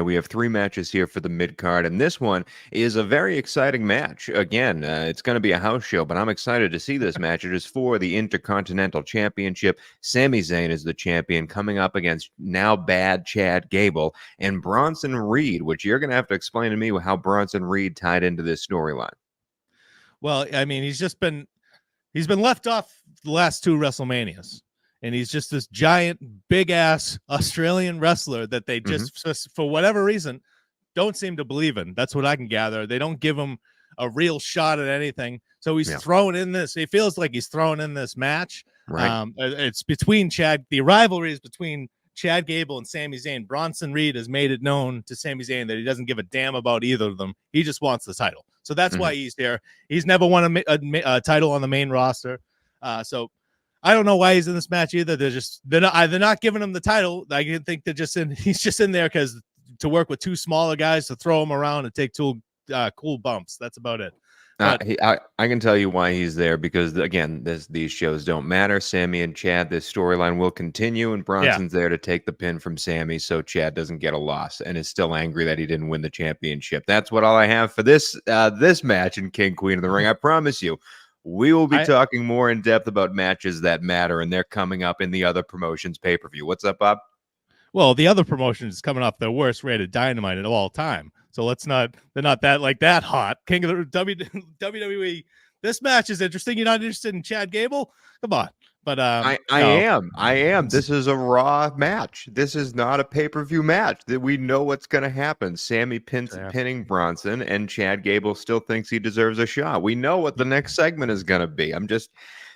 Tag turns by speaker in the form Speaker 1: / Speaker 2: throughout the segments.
Speaker 1: We have 3 matches here for the mid-card, and this one is a very exciting match. Again, it's going to be a house show, but I'm excited to see this match. It is for the Intercontinental Championship. Sami Zayn is the champion, coming up against now bad Chad Gable and Bronson Reed, which you're going to have to explain to me how Bronson Reed tied into this storyline.
Speaker 2: Well, I mean, he's been left off the last 2 WrestleManias. And he's just this giant, big-ass Australian wrestler that they just, for whatever reason, don't seem to believe in. That's what I can gather. They don't give him a real shot at anything. So he's thrown in this. He feels like he's thrown in this match.
Speaker 1: Right.
Speaker 2: It's between the rivalry is between Chad Gable and Sami Zayn. Bronson Reed has made it known to Sami Zayn that he doesn't give a damn about either of them. He just wants the title. So that's why he's there. He's never won a title on the main roster. So I don't know why he's in this match either. They're not giving him the title. I think he's just in there because to work with 2 smaller guys to throw him around and take 2 cool bumps. That's about it.
Speaker 1: I can tell you why he's there, because again, these shows don't matter. Sami and Chad, this storyline will continue, and Bronson's there to take the pin from Sami, so Chad doesn't get a loss and is still angry that he didn't win the championship. That's all I have for this match in King Queen of the Ring. I promise you, we will be talking more in depth about matches that matter, and they're coming up in the other promotions pay-per-view. What's up, Bob?
Speaker 2: Well, the other promotion is coming off their worst rated Dynamite of all time. So they're not that hot. King of the WWE. This match is interesting. You're not interested in Chad Gable? Come on. But
Speaker 1: I am. This is a Raw match. This is not a pay-per-view match. That we know what's going to happen. Sami pinning Bronson, and Chad Gable still thinks he deserves a shot. We know what the next segment is going to be.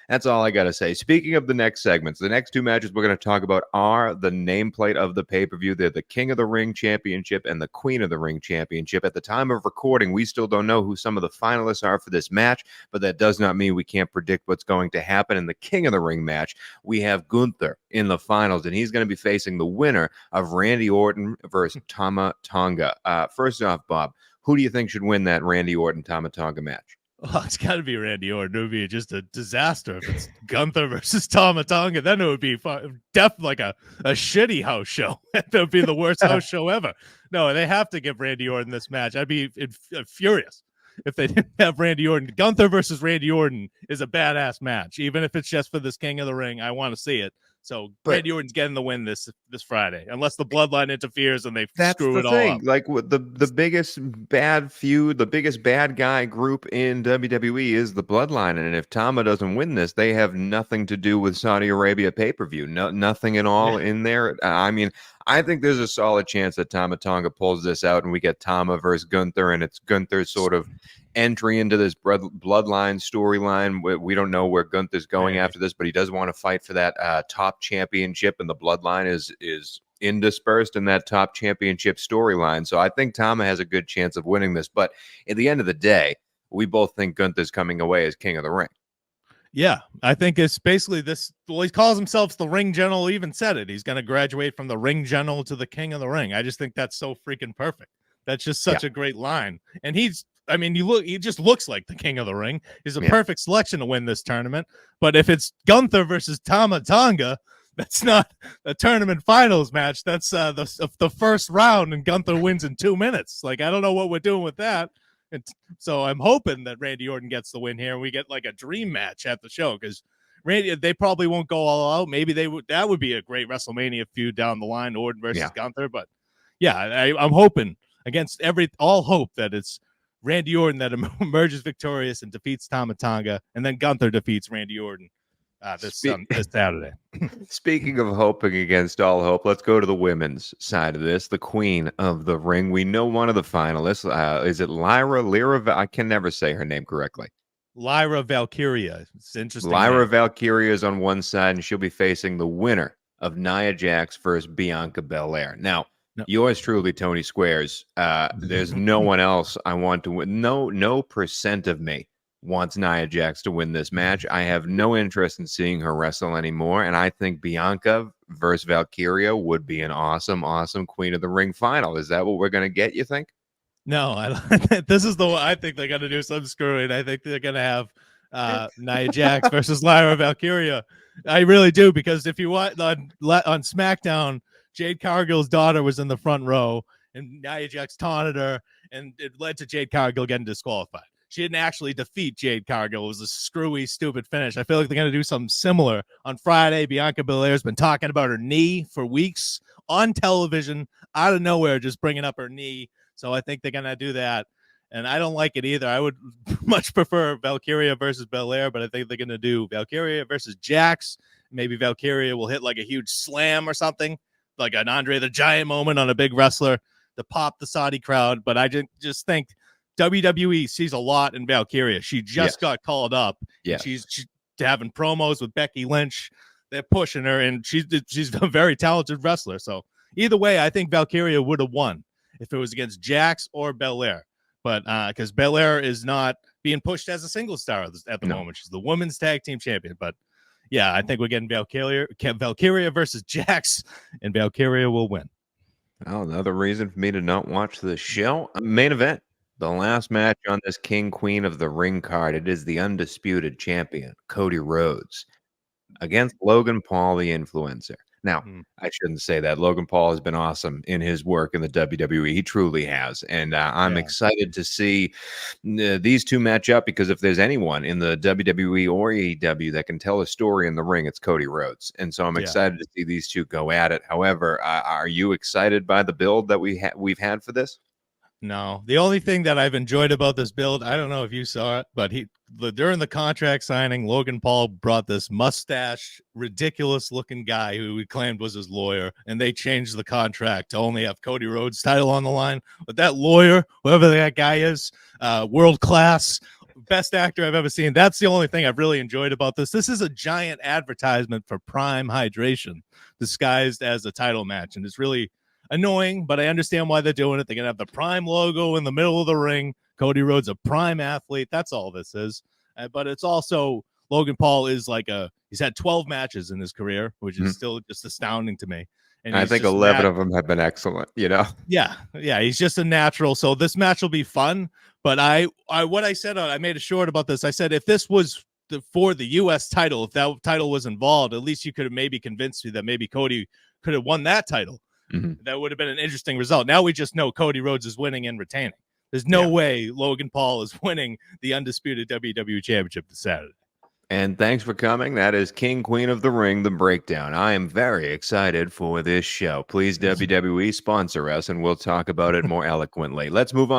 Speaker 1: That's all I got to say. Speaking of the next segments, the next 2 matches we're going to talk about are the nameplate of the pay-per-view. They're the King of the Ring Championship and the Queen of the Ring Championship. At the time of recording, we still don't know who some of the finalists are for this match, but that does not mean we can't predict what's going to happen. In the King of the Ring match, we have Gunther in the finals, and he's going to be facing the winner of Randy Orton versus Tama Tonga. First off, Bob, who do you think should win that Randy Orton-Tama Tonga match?
Speaker 2: Oh, it's got to be Randy Orton. It would be just a disaster if it's Gunther versus Tama Tonga. Then it would be definitely like a shitty house show. That would be the worst house show ever. No, they have to give Randy Orton this match. I'd be furious if they didn't have Randy Orton. Gunther versus Randy Orton is a badass match. Even if it's just for this King of the Ring, I want to see it. So Randy Orton's getting the win this Friday, unless the bloodline interferes and they screw it all up.
Speaker 1: Like the biggest bad feud, the biggest bad guy group in WWE is the bloodline, and if Tama doesn't win this, they have nothing to do with Saudi Arabia pay-per-view. Nothing at all in there. I mean, I think there's a solid chance that Tama Tonga pulls this out, and we get Tama versus Gunther, and it's Gunther's sort of entry into this bloodline storyline. We don't know where Gunther's going after this, but he does want to fight for that top championship, and the bloodline is interspersed in that top championship storyline. So I think Tama has a good chance of winning this. But at the end of the day, we both think Gunther's coming away as King of the Ring.
Speaker 2: Yeah, I think it's basically this. Well, he calls himself the Ring General. He even said it. He's going to graduate from the Ring General to the King of the Ring. I just think that's so freaking perfect. That's just such a great line. And he just looks like the King of the Ring. He's a perfect selection to win this tournament. But if it's Gunther versus Tama Tonga, that's not a tournament finals match. That's the first round, and Gunther wins in 2 minutes. Like, I don't know what we're doing with that. And so I'm hoping that Randy Orton gets the win here, and we get like a dream match at the show, because they probably won't go all out. Maybe that would be a great WrestleMania feud down the line, Orton versus Gunther. But I'm hoping against all hope that it's Randy Orton that emerges victorious and defeats Tama Tonga, and then Gunther defeats Randy Orton this Saturday.
Speaker 1: Speaking of hoping against all hope, let's go to the women's side of this. The Queen of the Ring. We know one of the finalists. Is it Lyra? I can never say her name correctly.
Speaker 2: Lyra Valkyria. It's interesting.
Speaker 1: Lyra Valkyria is on one side, and she'll be facing the winner of Nia Jax versus Bianca Belair. Now, yours truly, Tony Squares. There's no one else I want to win. No percent of me wants Nia Jax to win this match. I have no interest in seeing her wrestle anymore, and I think Bianca versus Valkyria would be an awesome, awesome Queen of the Ring final. Is that what we're going to get, you think?
Speaker 2: No, I don't. This is the one. I think they're going to do some screwing. I think they're going to have Nia Jax versus Lyra Valkyria. I really do, because if you watch on SmackDown, Jade Cargill's daughter was in the front row, and Nia Jax taunted her, and it led to Jade Cargill getting disqualified. She didn't actually defeat Jade Cargill. It was a screwy, stupid finish. I feel like they're going to do something similar on Friday. Bianca Belair's been talking about her knee for weeks on television, out of nowhere, just bringing up her knee. So I think they're going to do that. And I don't like it either. I would much prefer Valkyria versus Belair, but I think they're going to do Valkyria versus Jax. Maybe Valkyria will hit like a huge slam or something, like an Andre the Giant moment on a big wrestler to pop the Saudi crowd. But I just think WWE sees a lot in Valkyria. She just got called up.
Speaker 1: Yeah,
Speaker 2: she's having promos with Becky Lynch. They're pushing her, and she's a very talented wrestler. So either way, I think Valkyria would have won if it was against Jax or Belair. But because Belair is not being pushed as a single star at the moment. She's the women's tag team champion. But yeah, I think we're getting Valkyria versus Jax, and Valkyria will win.
Speaker 1: Oh, another reason for me to not watch the show. Main event. The last match on this King Queen of the Ring card. It is the undisputed champion, Cody Rhodes, against Logan Paul, the influencer. Now, I shouldn't say that. Logan Paul has been awesome in his work in the WWE. He truly has. And I'm excited to see these two match up, because if there's anyone in the WWE or AEW that can tell a story in the ring, it's Cody Rhodes. And so I'm excited to see these two go at it. However, are you excited by the build that we've had for this?
Speaker 2: No, the only thing that I've enjoyed about this build, I don't know if you saw it, but during the contract signing, Logan Paul brought this mustache, ridiculous looking guy who he claimed was his lawyer, and they changed the contract to only have Cody Rhodes' title on the line. But that lawyer, whoever that guy is, world class, best actor I've ever seen. That's the only thing I've really enjoyed about this. This is a giant advertisement for Prime Hydration disguised as a title match, and it's really annoying, but I understand why they're doing it. They're going to have the Prime logo in the middle of the ring. Cody Rhodes, a Prime athlete. That's all this is. But it's also, Logan Paul is he's had 12 matches in his career, which is still just astounding to me. And
Speaker 1: I think 11 of them have been excellent, Yeah,
Speaker 2: he's just a natural. So this match will be fun. But what I said, I made a short about this. I said, if this was for the U.S. title, if that title was involved, at least you could have maybe convinced me that maybe Cody could have won that title. That would have been an interesting result. Now we just know Cody Rhodes is winning and retaining. There's no way Logan Paul is winning the undisputed WWE Championship this Saturday.
Speaker 1: And thanks for coming. That is King Queen of the Ring, the breakdown. I am very excited for this show. Please, WWE, sponsor us, and we'll talk about it more eloquently. Let's move on.